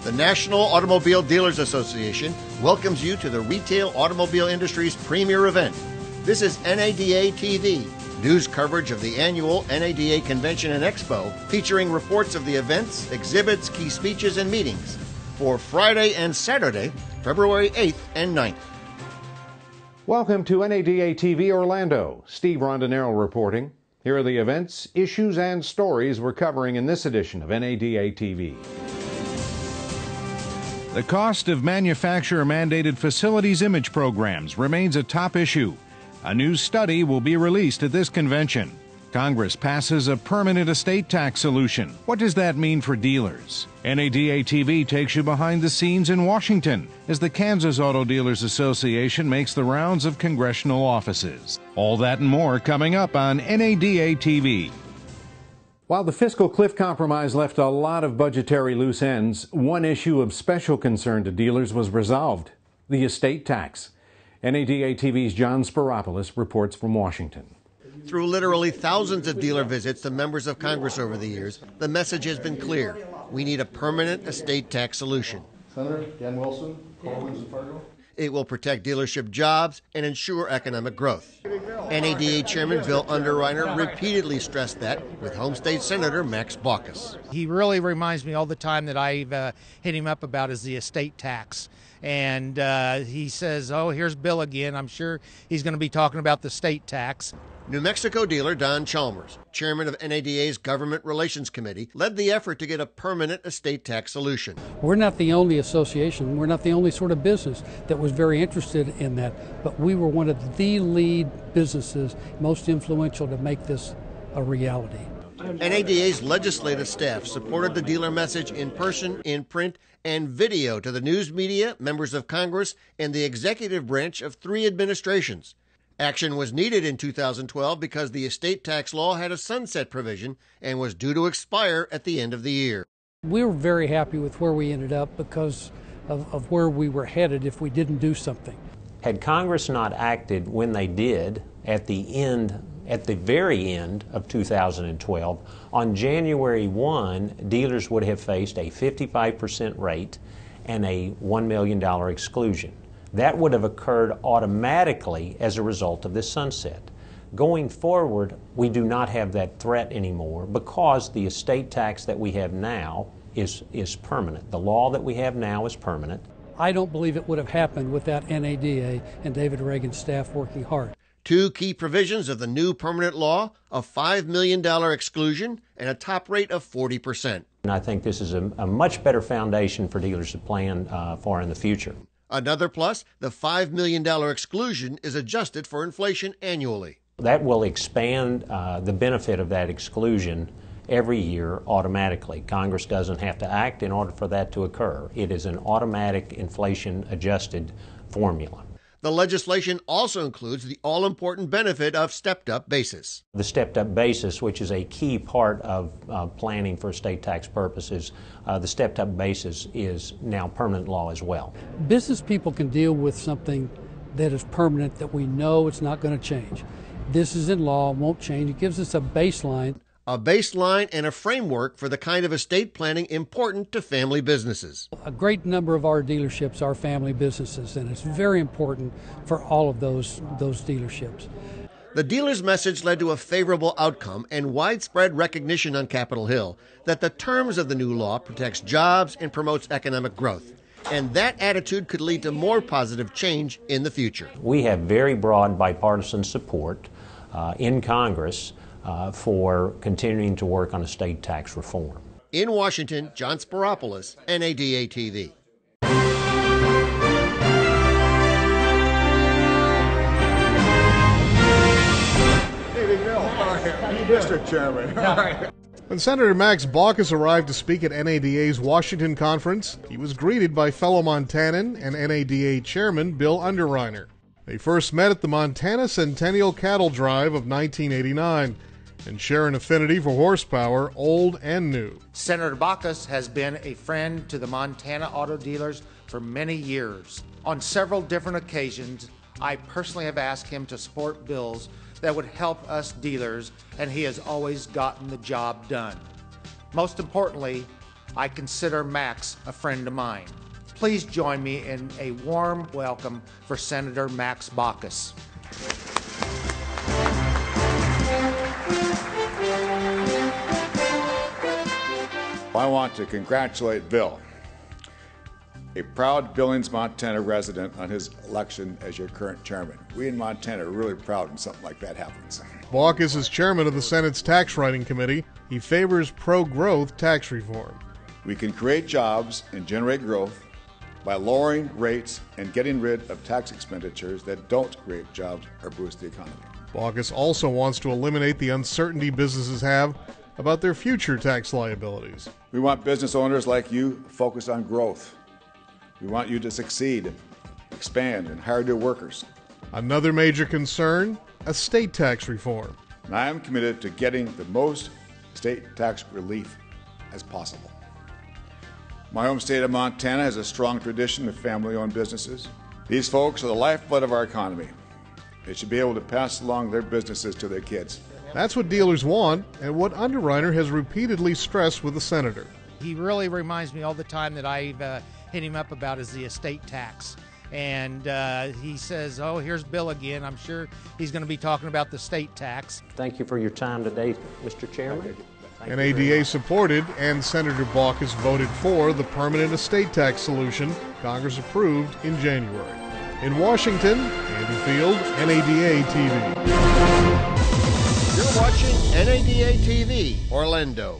The National Automobile Dealers Association welcomes you to the retail automobile industry's premier event. This is NADA TV, news coverage of the annual NADA Convention and Expo, featuring reports of the events, exhibits, key speeches, and meetings for Friday and Saturday, February 8th and 9th. Welcome to NADA TV Orlando. Steve Rondinero reporting. Here are the events, issues, and stories we're covering in this edition of NADA TV. The cost of manufacturer-mandated facilities image programs remains a top issue. A new study will be released at this convention. Congress passes a permanent estate tax solution. What does that mean for dealers? NADA TV takes you behind the scenes in Washington as the Kansas Auto Dealers Association makes the rounds of congressional offices. All that and more coming up on NADA TV. While the fiscal cliff compromise left a lot of budgetary loose ends, one issue of special concern to dealers was resolved: the estate tax. NADA TV's John Spiropoulos reports from Washington. Through literally thousands of dealer visits to members of Congress over the years, the message has been clear. We need a permanent estate tax solution. Senator Dan Wilson, Collins and Fargo. It will protect dealership jobs and ensure economic growth. NADA Chairman Bill Underreiner repeatedly stressed that with home state Senator Max Baucus. He really reminds me all the time that I've hit him up about is the estate tax. And he says, oh, here's Bill again. I'm sure he's going to be talking about the state tax. New Mexico dealer Don Chalmers, chairman of NADA's Government Relations Committee, led the effort to get a permanent estate tax solution. We're not the only association, we're not the only sort of business that was very interested in that, but we were one of the lead businesses, most influential to make this a reality. NADA's legislative staff supported the dealer message in person, in print, and video to the news media, members of Congress, and the executive branch of 3 administrations. Action was needed in 2012 because the estate tax law had a sunset provision and was due to expire at the end of the year. We were very happy with where we ended up because of where we were headed if we didn't do something. Had Congress not acted when they did at the very end of 2012, on January 1, dealers would have faced a 55% rate and a $1 million exclusion. That would have occurred automatically as a result of this sunset. Going forward, we do not have that threat anymore because the estate tax that we have now is permanent. The law that we have now is permanent. I don't believe it would have happened without NADA and David Reagan's staff working hard. 2 key provisions of the new permanent law: a $5 million exclusion and a top rate of 40%. And I think this is a much better foundation for dealers to plan for in the future. Another plus, the $5 million exclusion is adjusted for inflation annually. That will expand the benefit of that exclusion every year automatically. Congress doesn't have to act in order for that to occur. It is an automatic inflation-adjusted formula. The legislation also includes the all-important benefit of stepped-up basis. The stepped-up basis, which is a key part of planning for estate tax purposes, the stepped-up basis is now permanent law as well. Business people can deal with something that is permanent, that we know it's not going to change. This is in law, won't change. It gives us a baseline. A baseline and a framework for the kind of estate planning important to family businesses. A great number of our dealerships are family businesses, and it's very important for all of those dealerships. The dealer's message led to a favorable outcome and widespread recognition on Capitol Hill that the terms of the new law protects jobs and promotes economic growth. And that attitude could lead to more positive change in the future. We have very broad bipartisan support in Congress for continuing to work on estate tax reform. In Washington, John Spiropoulos, NADA TV. Mr. Chairman. When Senator Max Baucus arrived to speak at NADA's Washington conference, he was greeted by fellow Montanan and NADA Chairman Bill Underreiner. They first met at the Montana Centennial Cattle Drive of 1989 and share an affinity for horsepower, old and new. Senator Baucus has been a friend to the Montana auto dealers for many years. On several different occasions, I personally have asked him to support bills that would help us dealers, and he has always gotten the job done. Most importantly, I consider Max a friend of mine. Please join me in a warm welcome for Senator Max Baucus. I want to congratulate Bill, a proud Billings, Montana resident, on his election as your current chairman. We in Montana are really proud when something like that happens. Baucus is chairman of the Senate's Tax Writing Committee. He favors pro-growth tax reform. We can create jobs and generate growth by lowering rates and getting rid of tax expenditures that don't create jobs or boost the economy. Baucus also wants to eliminate the uncertainty businesses have about their future tax liabilities. We want business owners like you focused on growth. We want you to succeed, expand, and hire new workers. Another major concern, estate tax reform. And I am committed to getting the most state tax relief as possible. My home state of Montana has a strong tradition of family-owned businesses. These folks are the lifeblood of our economy. They should be able to pass along their businesses to their kids. That's what dealers want, and what Underwriter has repeatedly stressed with the senator. He really reminds me all the time that I've hit him up about is the estate tax. And he says, oh, here's Bill again. I'm sure he's going to be talking about the state tax. Thank you for your time today, Mr. Chairman. NADA supported and Senator Baucus voted for the permanent estate tax solution Congress approved in January. In Washington, Andy Field, NADA TV. You're watching NADA TV, Orlando.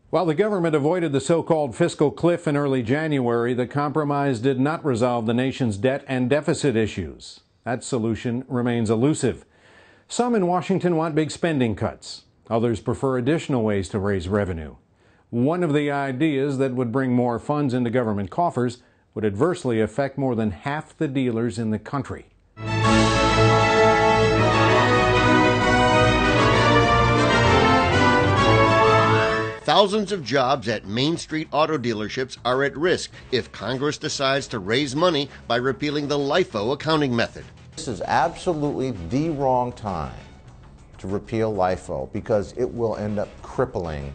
While the government avoided the so-called fiscal cliff in early January, the compromise did not resolve the nation's debt and deficit issues. That solution remains elusive. Some in Washington want big spending cuts. Others prefer additional ways to raise revenue. One of the ideas that would bring more funds into government coffers would adversely affect more than half the dealers in the country. Thousands of jobs at Main Street auto dealerships are at risk if Congress decides to raise money by repealing the LIFO accounting method. This is absolutely the wrong time to repeal LIFO because it will end up crippling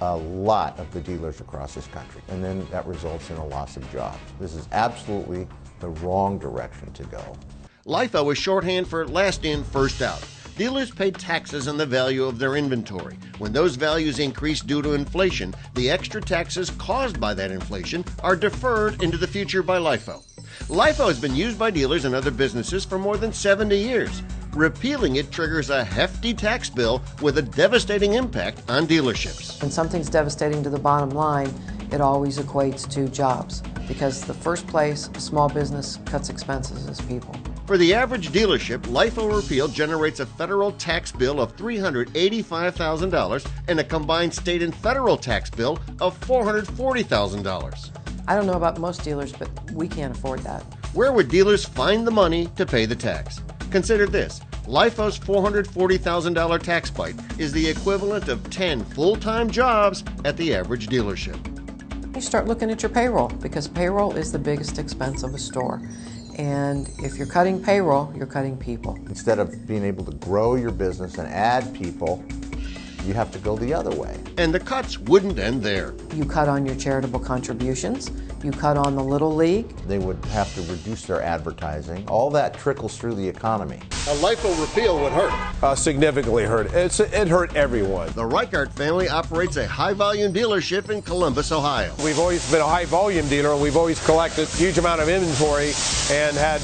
a lot of the dealers across this country, and then that results in a loss of jobs. This is absolutely the wrong direction to go. LIFO is shorthand for last in, first out. Dealers pay taxes on the value of their inventory. When those values increase due to inflation, the extra taxes caused by that inflation are deferred into the future by LIFO. LIFO has been used by dealers and other businesses for more than 70 years. Repealing it triggers a hefty tax bill with a devastating impact on dealerships. When something's devastating to the bottom line, it always equates to jobs, because the first place a small business cuts expenses is people. For the average dealership, LIFO repeal generates a federal tax bill of $385,000 and a combined state and federal tax bill of $440,000. I don't know about most dealers, but we can't afford that. Where would dealers find the money to pay the tax? Consider this. LIFO's $440,000 tax bite is the equivalent of 10 full-time jobs at the average dealership. You start looking at your payroll, because payroll is the biggest expense of a store. And if you're cutting payroll, you're cutting people. Instead of being able to grow your business and add people, you have to go the other way. And the cuts wouldn't end there. You cut on your charitable contributions. You cut on the Little League. They would have to reduce their advertising. All that trickles through the economy. A LIFO repeal would hurt. Significantly hurt. It hurt everyone. The Reichart family operates a high-volume dealership in Columbus, Ohio. We've always been a high-volume dealer, and we've always collected a huge amount of inventory and had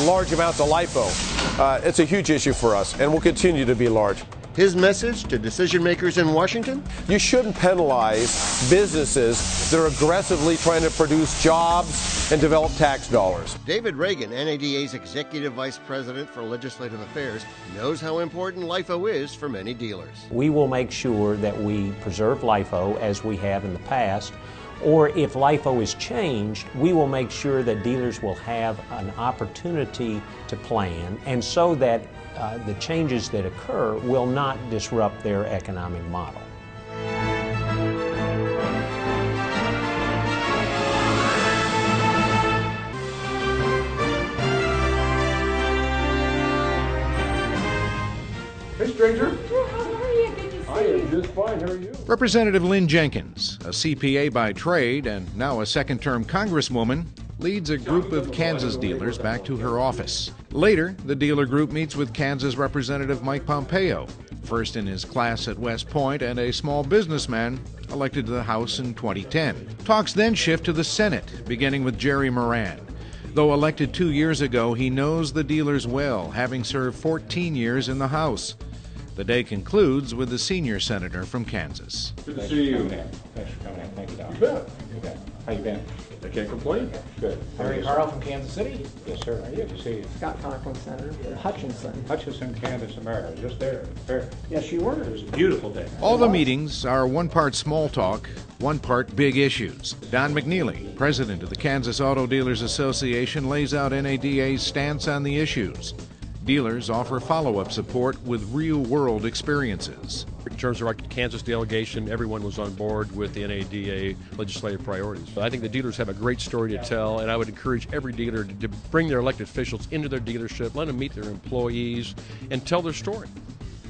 large amounts of LIFO. It's a huge issue for us, and will continue to be large. His message to decision makers in Washington? You shouldn't penalize businesses that are aggressively trying to produce jobs and develop tax dollars. David Reagan, NADA's Executive Vice President for Legislative Affairs, knows how important LIFO is for many dealers. We will make sure that we preserve LIFO as we have in the past, or if LIFO is changed, we will make sure that dealers will have an opportunity to plan, and so that the changes that occur will not disrupt their economic model. Hey, stranger. How are you? Good to see you. I am just fine. How are you? Representative Lynn Jenkins, a CPA by trade and now a second-term congresswoman, leads a group of Kansas dealers back to her office. Later, the dealer group meets with Kansas Representative Mike Pompeo, first in his class at West Point and a small businessman elected to the House in 2010. Talks then shift to the Senate, beginning with Jerry Moran. Though elected 2 years ago, he knows the dealers well, having served 14 years in the House. The day concludes with the senior senator from Kansas. Good to see you. Thanks for coming in. Thank you, Doc. You bet. You bet. How you been? I can't complain. Good. Harry Carl from Kansas City? Yes, sir. Good to see you. Scott Conklin, Senator. Hutchinson, Kansas, America. Just there. Fair. Yes, you were. It was a beautiful day. All the meetings are one part small talk, one part big issues. Don McNeely, president of the Kansas Auto Dealers Association, lays out NADA's stance on the issues. Dealers offer follow-up support with real-world experiences. In terms of our Kansas delegation, everyone was on board with the NADA legislative priorities. I think the dealers have a great story to tell, and I would encourage every dealer to bring their elected officials into their dealership, let them meet their employees, and tell their story.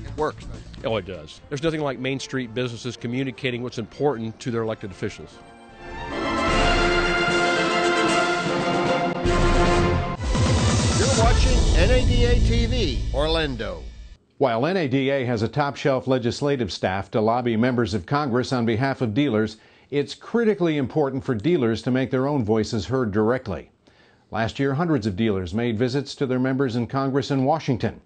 It works. Oh, it does. There's nothing like Main Street businesses communicating what's important to their elected officials. You're watching NADA TV, Orlando. While NADA has a top-shelf legislative staff to lobby members of Congress on behalf of dealers, it's critically important for dealers to make their own voices heard directly. Last year, hundreds of dealers made visits to their members in Congress in Washington.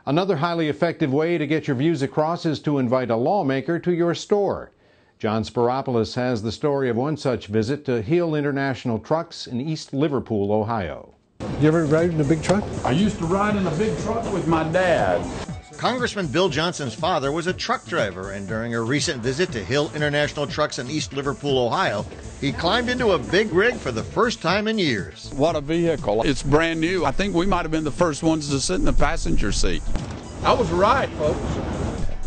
Another highly effective way to get your views across is to invite a lawmaker to your store. John Spiropoulos has the story of one such visit to Hill International Trucks in East Liverpool, Ohio. You ever ride in a big truck? I used to ride in a big truck with my dad. Congressman Bill Johnson's father was a truck driver, and during a recent visit to Hill International Trucks in East Liverpool, Ohio, he climbed into a big rig for the first time in years. What a vehicle. It's brand new. I think we might have been the first ones to sit in the passenger seat. I was right, folks.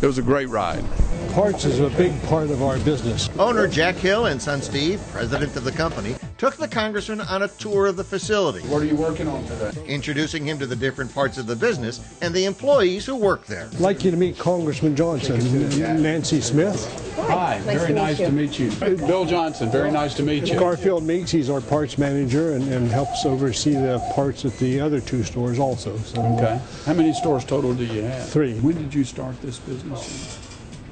It was a great ride. Parts is a big part of our business. Owner Jack Hill and son Steve, president of the company, took the congressman on a tour of the facility. What are you working on today? Introducing him to the different parts of the business and the employees who work there. I'd like you to meet Congressman Johnson, Nancy Smith. Hi, very nice to meet you. Bill Johnson, very nice to meet you. Garfield Meeks, he's our parts manager and helps oversee the parts at the other two stores also. So, okay. How many stores total do you have? 3. When did you start this business?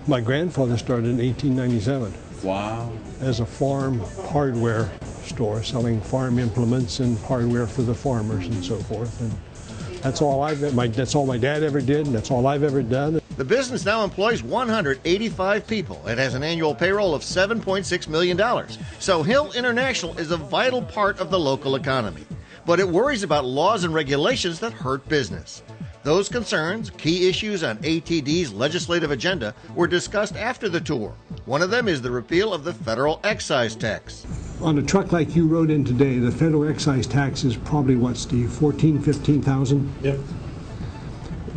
My grandfather started in 1897. Wow. As a farm hardware store, selling farm implements and hardware for the farmers and so forth. And that's all that's all my dad ever did, and that's all I've ever done. The business now employs 185 people and has an annual payroll of $7.6 million. So Hill International is a vital part of the local economy. But it worries about laws and regulations that hurt business. Those concerns, key issues on ATD's legislative agenda, were discussed after the tour. One of them is the repeal of the federal excise tax. On a truck like you rode in today, the federal excise tax is probably what, Steve, 14,000, 15,000? Yep.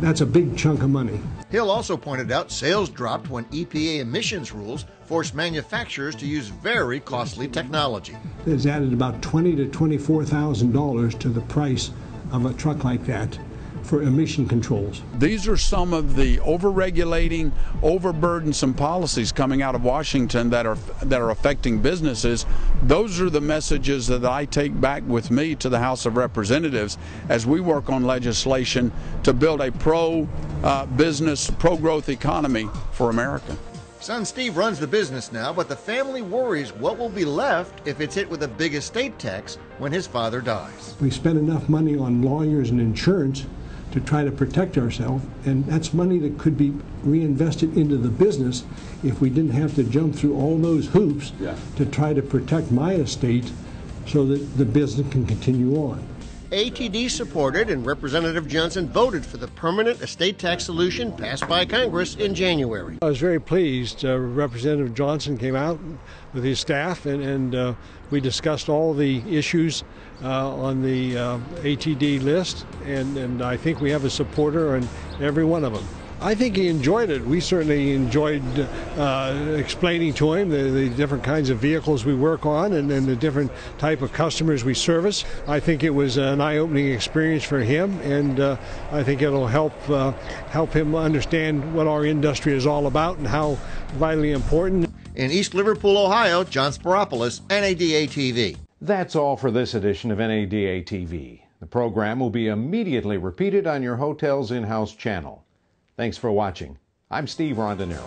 That's a big chunk of money. Hill also pointed out sales dropped when EPA emissions rules forced manufacturers to use very costly technology. It's added about $20,000 to $24,000 to the price of a truck like that for emission controls. These are some of the overregulating, overburdensome policies coming out of Washington that are affecting businesses. Those are the messages that I take back with me to the House of Representatives as we work on legislation to build a pro-business, pro-growth economy for America. Son Steve runs the business now, but the family worries what will be left if it's hit with a big estate tax when his father dies. We spend enough money on lawyers and insurance to try to protect ourselves, and that's money that could be reinvested into the business if we didn't have to jump through all those hoops to try to protect my estate so that the business can continue on. ATD supported and Representative Johnson voted for the permanent estate tax solution passed by Congress in January. I was very pleased. Representative Johnson came out with his staff and we discussed all the issues on the ATD list, and I think we have a supporter on every one of them. I think he enjoyed it. We certainly enjoyed explaining to him the different kinds of vehicles we work on and the different type of customers we service. I think it was an eye-opening experience for him, and I think it'll help him understand what our industry is all about and how vitally important. In East Liverpool, Ohio, John Spiropoulos, NADA TV. That's all for this edition of NADA TV. The program will be immediately repeated on your hotel's in-house channel. Thanks for watching. I'm Steve Rondinero.